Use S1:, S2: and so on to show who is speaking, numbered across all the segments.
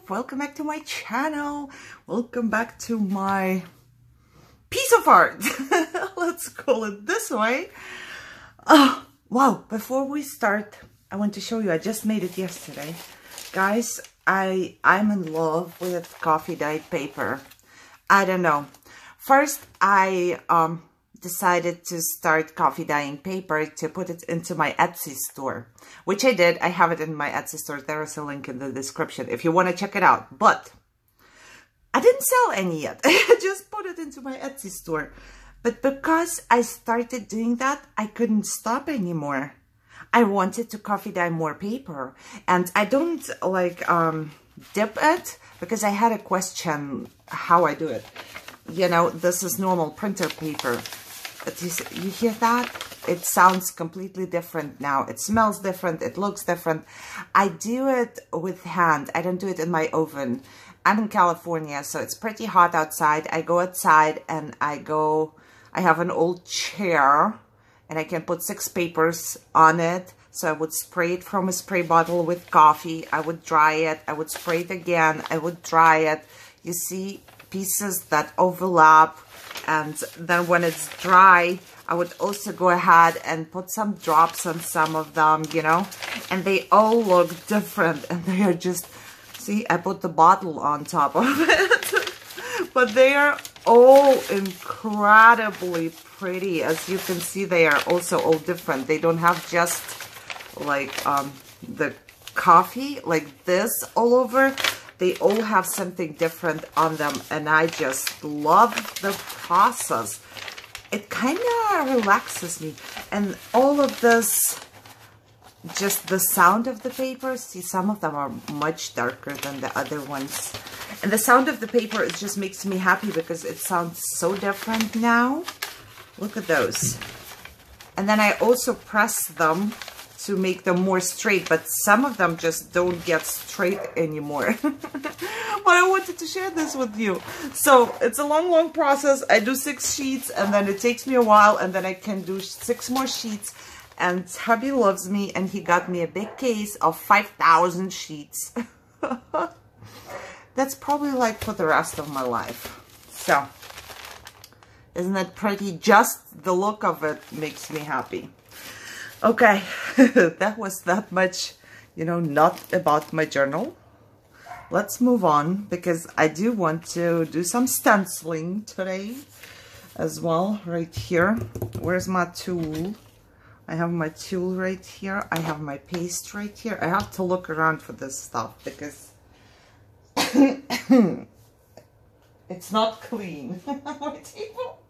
S1: welcome back to my channel. Welcome back to my piece of art. Let's call it this way. Oh, wow, before we start, I want to show you, I just made it yesterday. Guys, I'm in love with coffee dyed paper. I don't know. First, I decided to start coffee dyeing paper to put it into my Etsy store, which I did. I have it in my Etsy store. There is a link in the description if you want to check it out. But I didn't sell any yet. I just put it into my Etsy store. But because I started doing that, I couldn't stop anymore. I wanted to coffee dye more paper. And I don't like dip it because I had a question how I do it. You know, this is normal printer paper. But you hear that? It sounds completely different now. It smells different. It looks different. I do it with hand. I don't do it in my oven. I'm in California, so it's pretty hot outside. I go outside and I have an old chair and I can put 6 papers on it. So I would spray it from a spray bottle with coffee. I would dry it. I would spray it again. I would dry it. You see pieces that overlap. And then when it's dry, I would also go ahead and put some drops on some of them, you know, and they all look different and they are just, see, I put the bottle on top of it, but they are all incredibly pretty. As you can see, they are also all different. They don't have just like the coffee like this all over. They all have something different on them, and I just love the process. It kind of relaxes me. And all of this, just the sound of the paper, see, some of them are much darker than the other ones. And the sound of the paper, it just makes me happy because it sounds so different now. Look at those. And then I also press them to make them more straight, but some of them just don't get straight anymore. But I wanted to share this with you. So it's a long process. I do 6 sheets and then it takes me a while and then I can do 6 more sheets. And hubby loves me and he got me a big case of 5,000 sheets. That's probably like for the rest of my life. So isn't that pretty? Just the look of it makes me happy. Okay, that was that much, you know, not about my journal. Let's move on because I do want to do some stenciling today as well, right here. Where's my tool? I have my tool right here. I have my paste right here. I have to look around for this stuff because it's not clean. My table.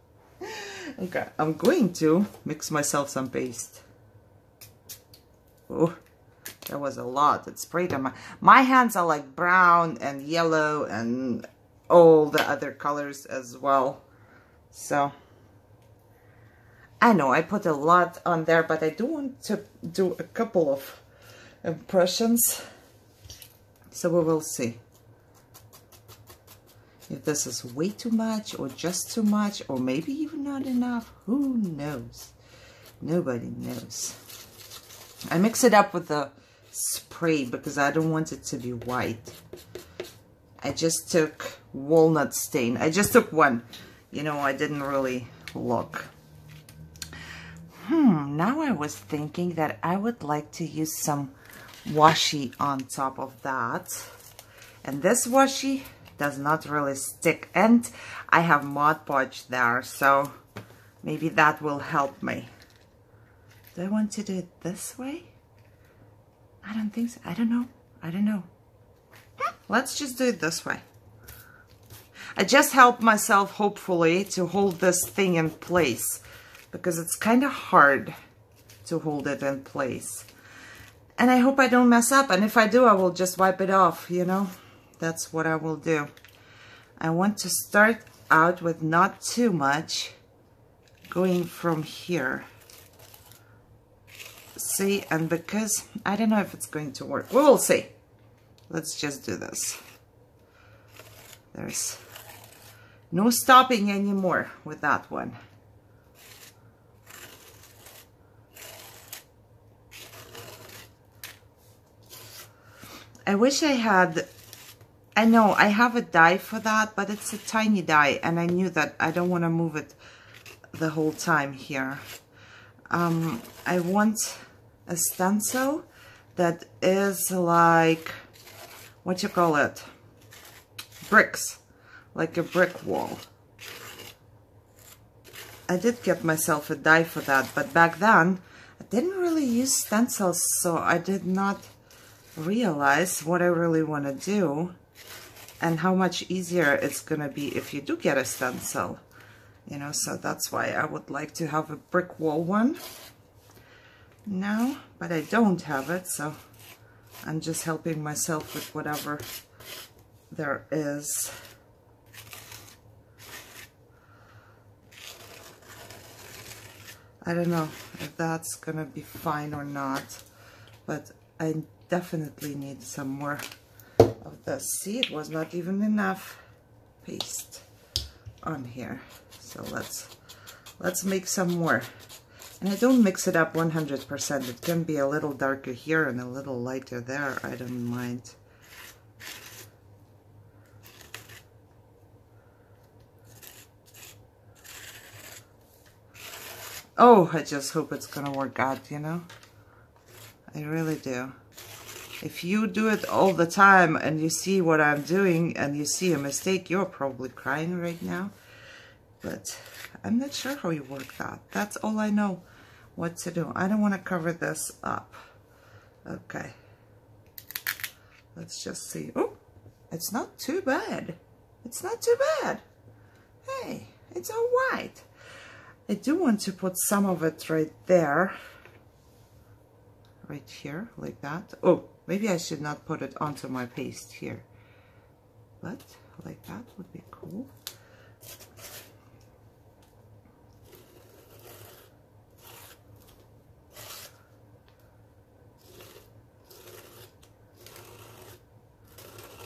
S1: Okay, I'm going to mix myself some paste. Oh, that was a lot. It sprayed on my hands are like brown and yellow and all the other colors as well. So I know I put a lot on there, but I do want to do a couple of impressions. So we will see if this is way too much or just too much or maybe even not enough. Who knows? Nobody knows. I mix it up with the spray because I don't want it to be white. I just took walnut stain. I just took one. You know, I didn't really look. Now I was thinking that I would like to use some washi on top of that. And this washi does not really stick. And I have Mod Podge there, so maybe that will help me. Do I want to do it this way? I don't think so. I don't know. I don't know. Let's just do it this way. I just helped myself, hopefully, to hold this thing in place because it's kind of hard to hold it in place. And I hope I don't mess up. And if I do, I will just wipe it off, you know. That's what I will do. I want to start out with not too much, going from here. See, and because I don't know if it's going to work, we will see. Let's just do this. There's no stopping anymore with that one. I wish I had I know I have a die for that, but it's a tiny die, and I knew that I don't want to move it the whole time here. I want a stencil that is like, what you call it? Bricks, like a brick wall. I did get myself a die for that, but back then I didn't really use stencils, so I did not realize what I really want to do and how much easier it's going to be if you do get a stencil. You know, so that's why I would like to have a brick wall one now, but I don't have it, so I'm just helping myself with whatever there is. I don't know if that's gonna be fine or not, but I definitely need some more of this. See, it was not even enough paste on here. So let's make some more. And I don't mix it up 100%. It can be a little darker here and a little lighter there. I don't mind. Oh, I just hope it's gonna work out, you know? I really do. If you do it all the time and you see what I'm doing and you see a mistake, you're probably crying right now. But I'm not sure how you work that. That's all I know what to do. I don't want to cover this up. Okay. Let's just see. Oh, it's not too bad. It's not too bad. Hey, it's all right. I do want to put some of it right there. Right here, like that. Oh, maybe I should not put it onto my paste here. But like that would be cool.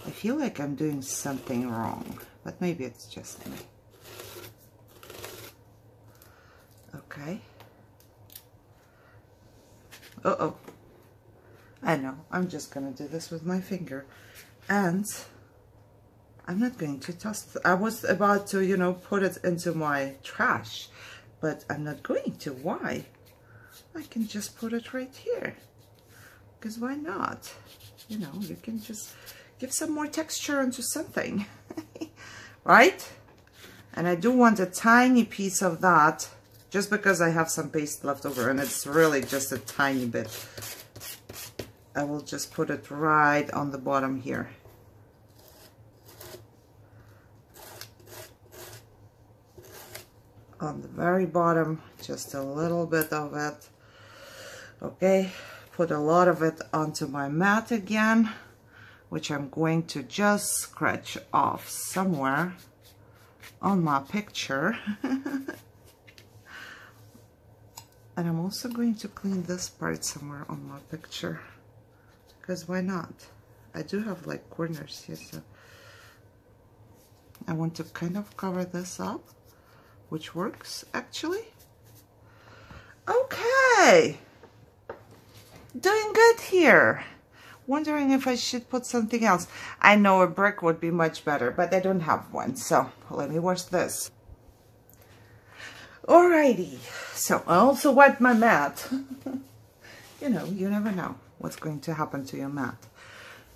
S1: I feel like I'm doing something wrong, but maybe it's just me. Okay. Uh-oh. I know, I'm just gonna do this with my finger. And I'm not going to toss it. I was about to, you know, put it into my trash, but I'm not going to. Why? I can just put it right here. Because why not? You know, you can just give some more texture into something. Right? And I do want a tiny piece of that, just because I have some paste left over, and it's really just a tiny bit. I will just put it right on the bottom here. On the very bottom, just a little bit of it. Okay, put a lot of it onto my mat again, which I'm going to just scratch off somewhere on my picture. And I'm also going to clean this part somewhere on my picture, because why not? I do have like corners here, so I want to kind of cover this up, which works actually. Okay, doing good here. Wondering if I should put something else. I know a brick would be much better, but I don't have one, so let me wash this. Alrighty, so I also wiped my mat. You know, you never know what's going to happen to your mat.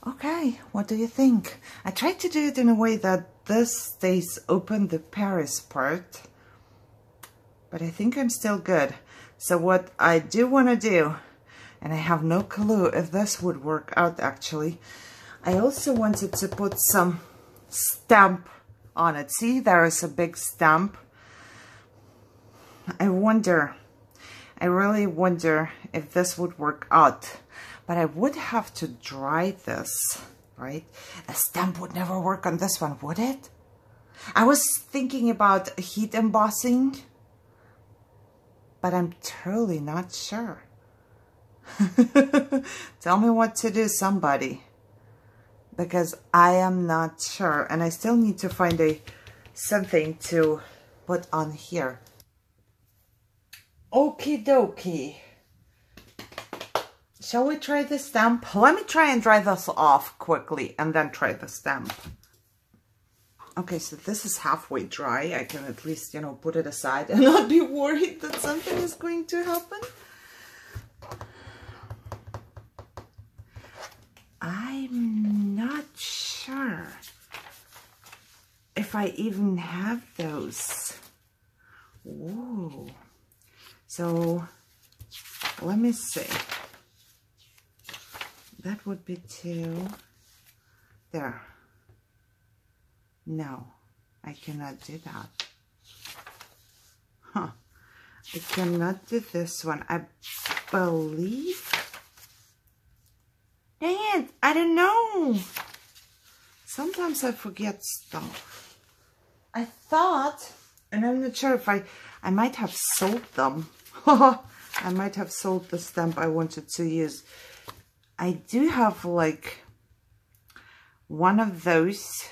S1: Okay, what do you think? I tried to do it in a way that this stays open, the Paris part, but I think I'm still good. So what I do want to do, and I have no clue if this would work out actually, I also wanted to put some stamp on it. See, there is a big stamp. I really wonder if this would work out, but I would have to dry this, right? A stamp would never work on this one, would it? I was thinking about heat embossing, but I'm totally not sure. Tell me what to do, somebody, because I am not sure, and I still need to find something to put on here. Okie dokie. Shall we try the stamp? Let me try and dry this off quickly and then try the stamp. Okay, so this is halfway dry. I can at least, you know, put it aside and not be worried that something is going to happen. I'm not sure if I even have those. Whoa. So, let me see. That would be 2. There. No, I cannot do that. Huh. I cannot do this one. I believe. Dang it, I don't know. Sometimes I forget stuff. I thought, and I'm not sure if I might have sold them. I might have sold the stamp I wanted to use. I do have like one of those,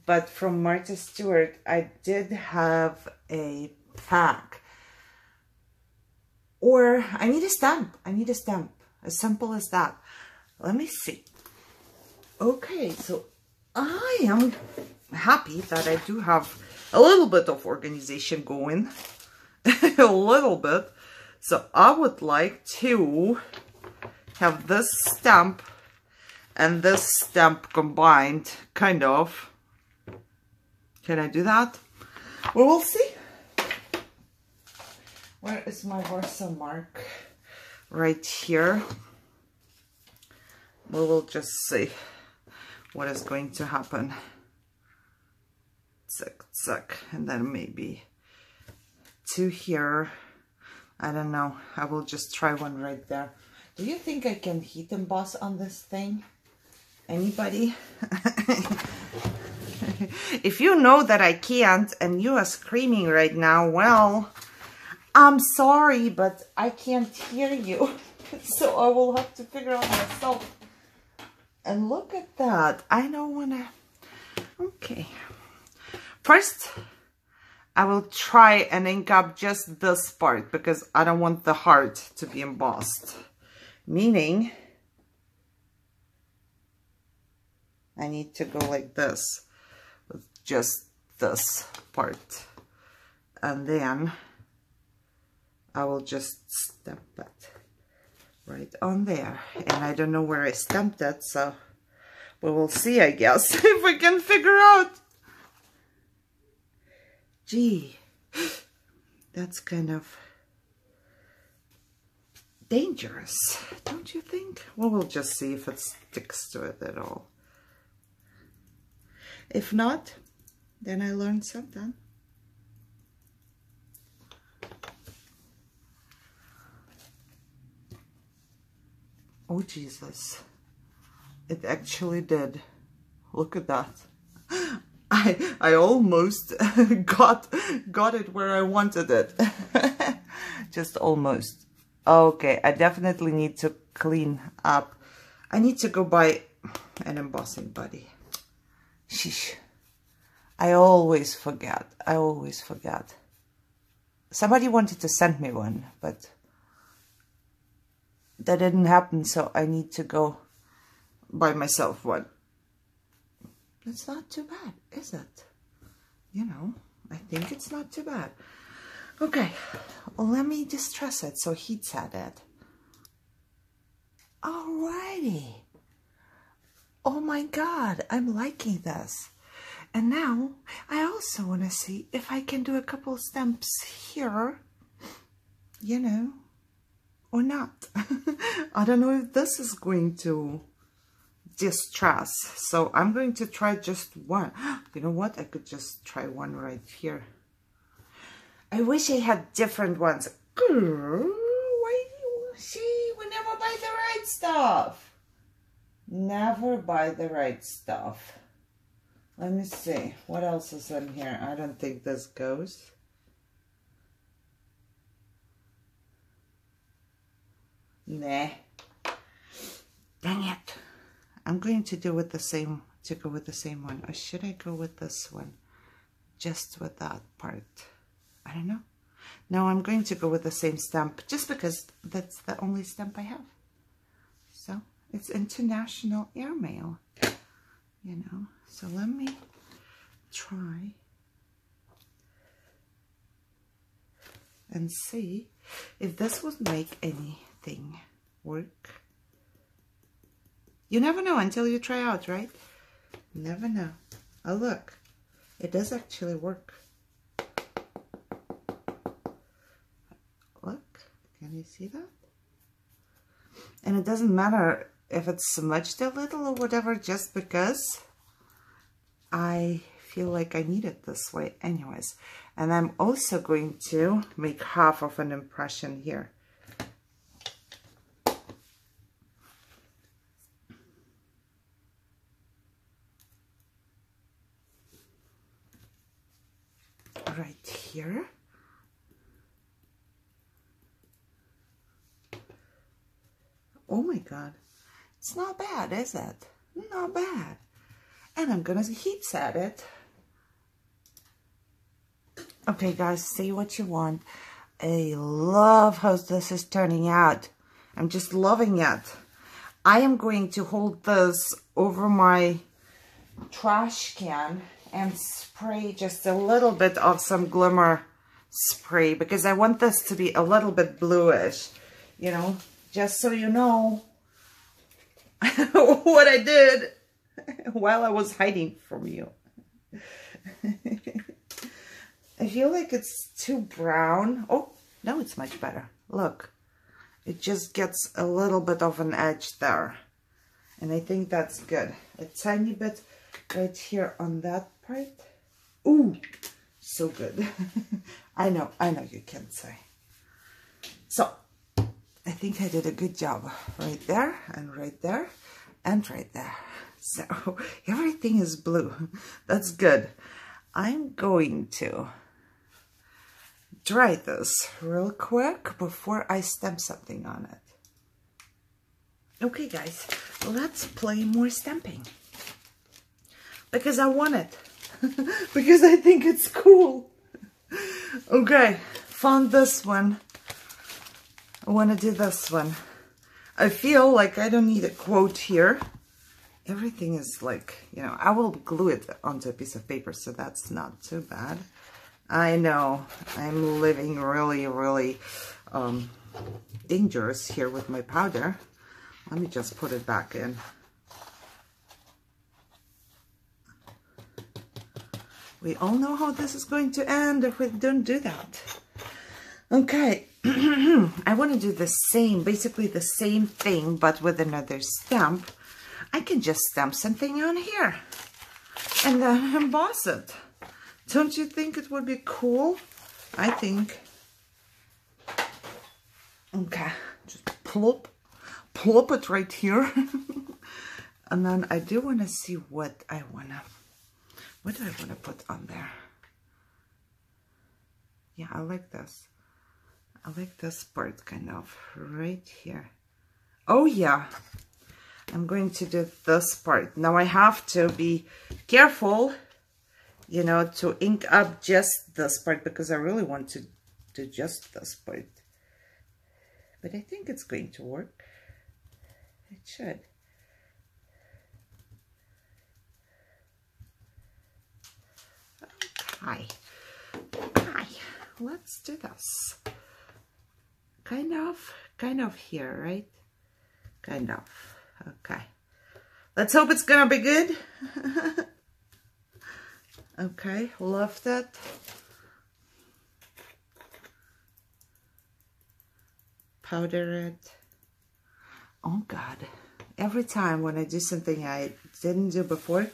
S1: but from Martha Stewart, I did have a pack. Or I need a stamp. I need a stamp. As simple as that. Let me see. Okay, so I am happy that I do have a little bit of organization going. A little bit. So I would like to have this stamp and this stamp combined, kind of. Can I do that? We will see. Where is my Versa mark? Right here. We will just see what is going to happen. Zack, zack, and then maybe 2 here. I don't know. I will just try one right there. Do you think I can heat emboss on this thing? Anybody? If you know that I can't and you are screaming right now, well, I'm sorry, but I can't hear you. So I will have to figure out myself. And look at that. I don't want to... Okay. First, I will try and ink up just this part because I don't want the heart to be embossed. Meaning, I need to go like this with just this part. And then I will just stamp it right on there. And I don't know where I stamped it, so we will see, I guess, if we can figure out. Gee, that's kind of dangerous, don't you think? Well, we'll just see if it sticks to it at all. If not, then I learned something. Oh, Jesus. It actually did. Look at that. I almost got it where I wanted it. Just almost. Okay, I definitely need to clean up. I need to go buy an embossing buddy. Sheesh. I always forget. I always forget. Somebody wanted to send me one, but that didn't happen, so I need to go buy myself one. It's not too bad, is it? You know, I think it's not too bad. Okay, well, let me distress it so heat's at it. Alrighty. Oh my God, I'm liking this. And now, I also want to see if I can do a couple stamps here, you know, or not. I don't know if this is going to distress. So I'm going to try just one. You know what? I could just try one right here. I wish I had different ones. Girl, why see? We never buy the right stuff. Never buy the right stuff. Let me see. What else is in here? I don't think this goes. Nah. Dang it. I'm going to do with the same, to go with the same one. Or should I go with this one? Just with that part. I don't know. No, I'm going to go with the same stamp just because that's the only stamp I have. So it's international airmail, you know. So let me try and see if this would make anything work. You never know until you try out, right? Never know. Oh, look. It does actually work. Look. Can you see that? And it doesn't matter if it's smudged a little or whatever, just because I feel like I need it this way anyways. And I'm also going to make half of an impression here. Right here. Oh my God. It's not bad, is it? Not bad. And I'm gonna heat set it. Okay guys, say what you want. I love how this is turning out. I'm just loving it. I am going to hold this over my trash can and spray just a little bit of some glimmer spray, because I want this to be a little bit bluish, you know, just so you know what I did while I was hiding from you. I feel like it's too brown. Oh, no, it's much better. Look, it just gets a little bit of an edge there. And I think that's good. A tiny bit right here on that part. Ooh, so good. I know you can say. So, I think I did a good job right there and right there and right there. So, everything is blue. That's good. I'm going to dry this real quick before I stamp something on it. Okay guys, let's play more stamping. Because I want it. Because I think it's cool. Okay, found this one. I want to do this one. I feel like I don't need a quote here. Everything is like, you know, I will glue it onto a piece of paper, so that's not too bad. I know, I'm living really, really dangerous here with my powder. Let me just put it back in. We all know how this is going to end if we don't do that. Okay, I want to do the same, basically the same thing, but with another stamp. I can just stamp something on here and then emboss it. Don't you think it would be cool? I think. Okay, just plop it right here. And then I do want to see what do I want to put on there? Yeah, I like this. I like this part kind of right here. Oh yeah, I'm going to do this part. Now I have to be careful, you know, to ink up just this part, because I really want to do just this part. But I think it's going to work. It should. Okay. Let's do this. Kind of here, right? Kind of. Okay. Let's hope it's gonna be good. Okay, love that. Powder it. Oh God. Every time when I do something I didn't do before,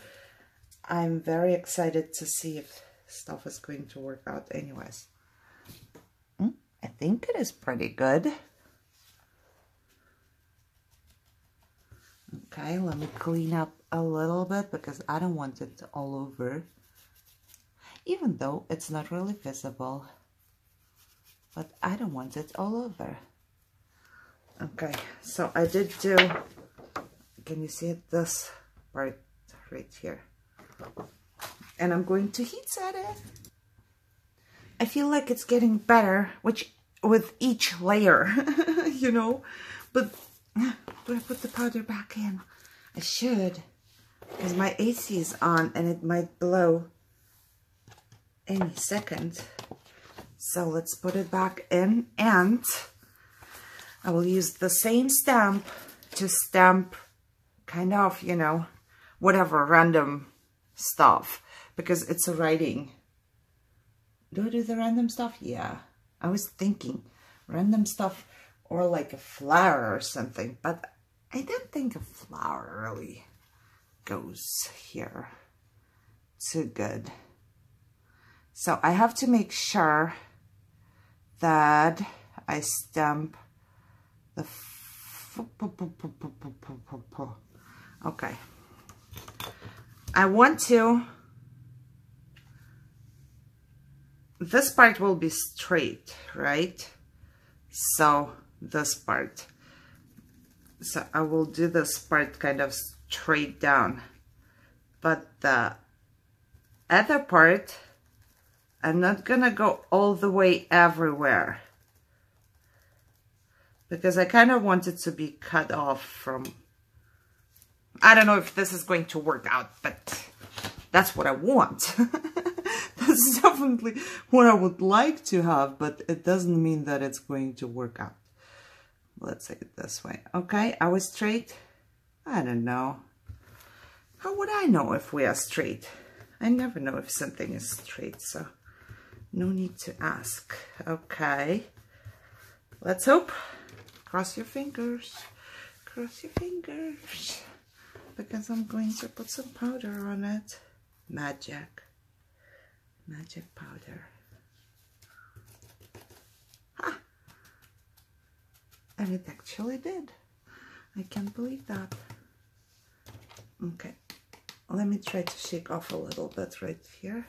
S1: I'm very excited to see if stuff is going to work out anyways. I think it is pretty good. Okay, let me clean up a little bit because I don't want it all over. Even though it's not really visible. But I don't want it all over. Okay, so I did do, can you see it? This part right here. And I'm going to heat set it. I feel like it's getting better, which with each layer, you know. But do I put the powder back in? I should, because my AC is on and it might blow any second. So let's put it back in, and I will use the same stamp to stamp kind of, you know, whatever random stuff, because it's a writing. Do I do the random stuff? Yeah, I was thinking random stuff or like a flower or something, but I don't think a flower really goes here too good. So I have to make sure that I stamp the okay. I want to, this part will be straight, right? So this part, so I will do this part kind of straight down, but the other part, I'm not gonna go all the way everywhere, because I kind of want it to be cut off from, I don't know if this is going to work out, but that's what I want. That's definitely what I would like to have, but it doesn't mean that it's going to work out. Let's say it this way. Okay, are we straight? I don't know. How would I know if we are straight? I never know if something is straight, so no need to ask. Okay, let's hope. Cross your fingers. Cross your fingers. Because I'm going to put some powder on it. Magic. Magic powder. Ha! And it actually did. I can't believe that. Okay. Let me try to shake off a little bit right here.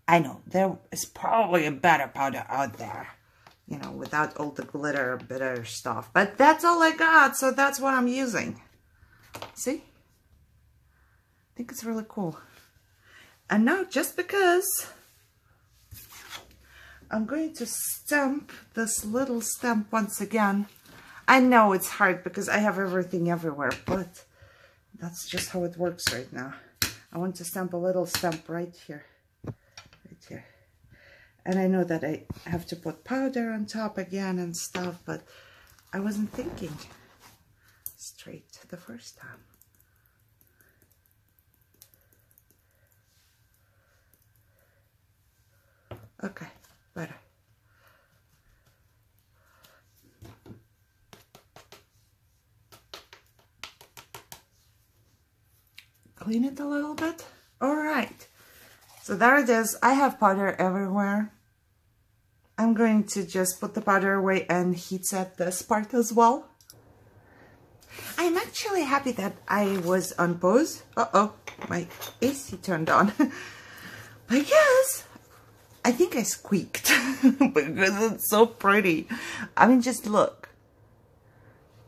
S1: I know, there is probably a better powder out there, you know, without all the glitter, bitter stuff. But that's all I got, so that's what I'm using. See? I think it's really cool. And now, just because I'm going to stamp this little stamp once again. I know it's hard because I have everything everywhere, but that's just how it works right now. I want to stamp a little stamp right here. Here. And I know that I have to put powder on top again and stuff, but I wasn't thinking straight the first time. Okay, better. Clean it a little bit. All right. So there it is. I have powder everywhere. I'm going to just put the powder away and heat set this part as well. I'm actually happy that I was on pause. Uh-oh, my AC turned on. I guess, I think I squeaked because it's so pretty. I mean, just look.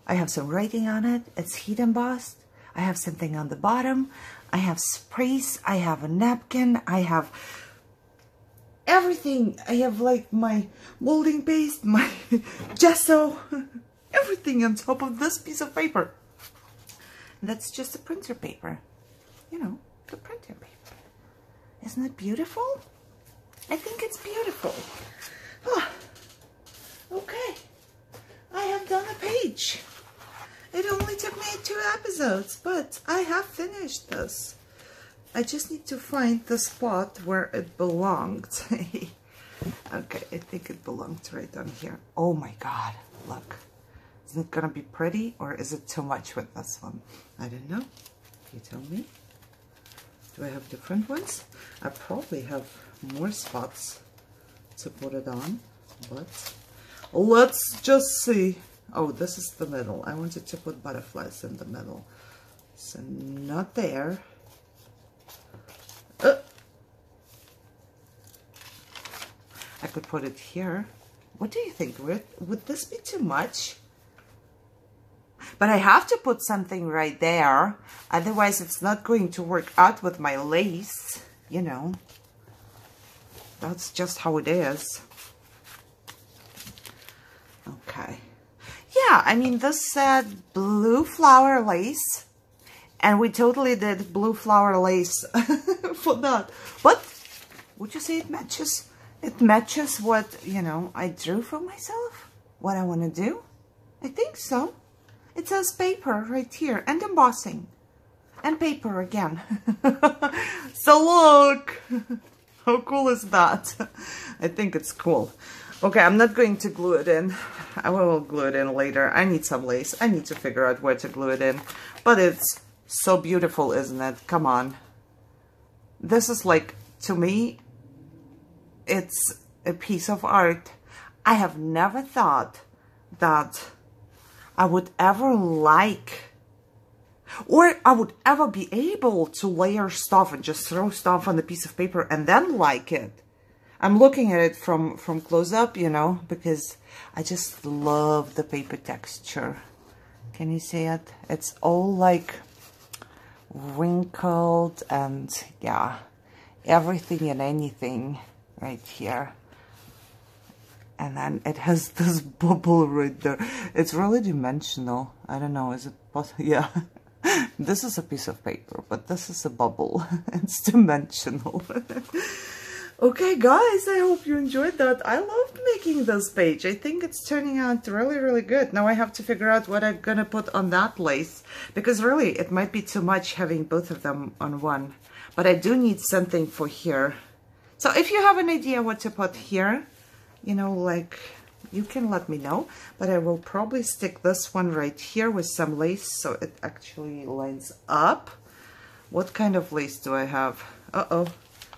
S1: I have some writing on it. It's heat embossed. I have something on the bottom. I have sprays, I have a napkin, I have everything. I have like my molding paste, my gesso, everything on top of this piece of paper. That's just a printer paper. You know, the printer paper. Isn't it beautiful? I think it's beautiful. Oh, okay, I have done a page. It only took me 2 episodes, but I have finished this. I just need to find the spot where it belonged. Okay, I think it belonged right on here. Oh my God, look. Isn't it gonna be pretty, or is it too much with this one? I don't know. You tell me. Do I have different ones? I probably have more spots to put it on, but let's just see. Oh, this is the middle. I wanted to put butterflies in the middle. So not there. I could put it here. What do you think? Would this be too much? But I have to put something right there. Otherwise, it's not going to work out with my lace. You know, that's just how it is. Okay. Yeah, I mean, this said blue flower lace. And we totally did blue flower lace for that. But would you say it matches? It matches what, you know, I drew for myself? What I want to do? I think so. It says paper right here. And embossing. And paper again. So look! How cool is that? I think it's cool. Okay, I'm not going to glue it in. I will glue it in later. I need some lace. I need to figure out where to glue it in. But it's so beautiful, isn't it? Come on. This is like, to me, it's a piece of art. I have never thought that I would ever like, or I would ever be able to layer stuff and just throw stuff on a piece of paper and then like it. I'm looking at it from close up, you know, because I just love the paper texture. Can you see it? It's all like wrinkled and yeah, everything and anything right here. And then it has this bubble right there. It's really dimensional. I don't know, is it possible? Yeah. This is a piece of paper, but this is a bubble. It's dimensional. Okay, guys, I hope you enjoyed that. I loved making this page. I think it's turning out really, really good. Now I have to figure out what I'm gonna put on that lace, because really it might be too much having both of them on one. But I do need something for here. So if you have an idea what to put here, you know, like, you can let me know. But I will probably stick this one right here with some lace so it actually lines up. What kind of lace do I have? Uh-oh.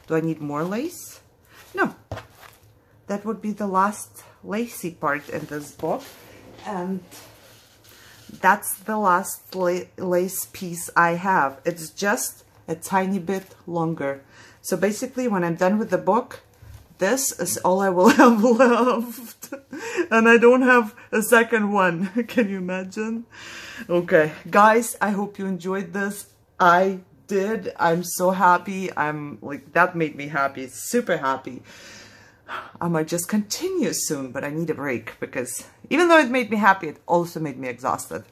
S1: Do I need more lace? No. That would be the last lacy part in this book. And that's the last lace piece I have. It's just a tiny bit longer. So basically, when I'm done with the book, this is all I will have left. And I don't have a second one. Can you imagine? Okay, guys, I hope you enjoyed this. I did. I'm so happy. I'm like, that made me happy. Super happy. I might just continue soon, but I need a break because even though it made me happy, it also made me exhausted.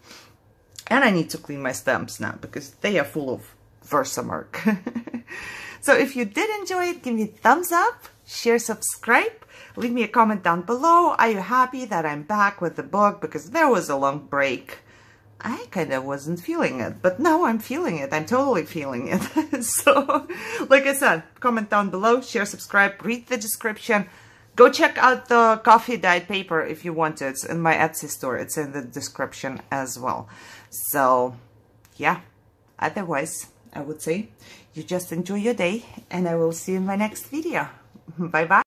S1: And I need to clean my stamps now because they are full of Versamark. So if you did enjoy it, give me a thumbs up, share, subscribe, leave me a comment down below. Are you happy that I'm back with the book? Because there was a long break. I kind of wasn't feeling it, but now I'm feeling it. I'm totally feeling it. So, like I said, comment down below, share, subscribe, read the description. Go check out the coffee dyed paper if you want it. It's in my Etsy store. It's in the description as well. So, yeah. Otherwise, I would say you just enjoy your day, and I will see you in my next video. Bye-bye.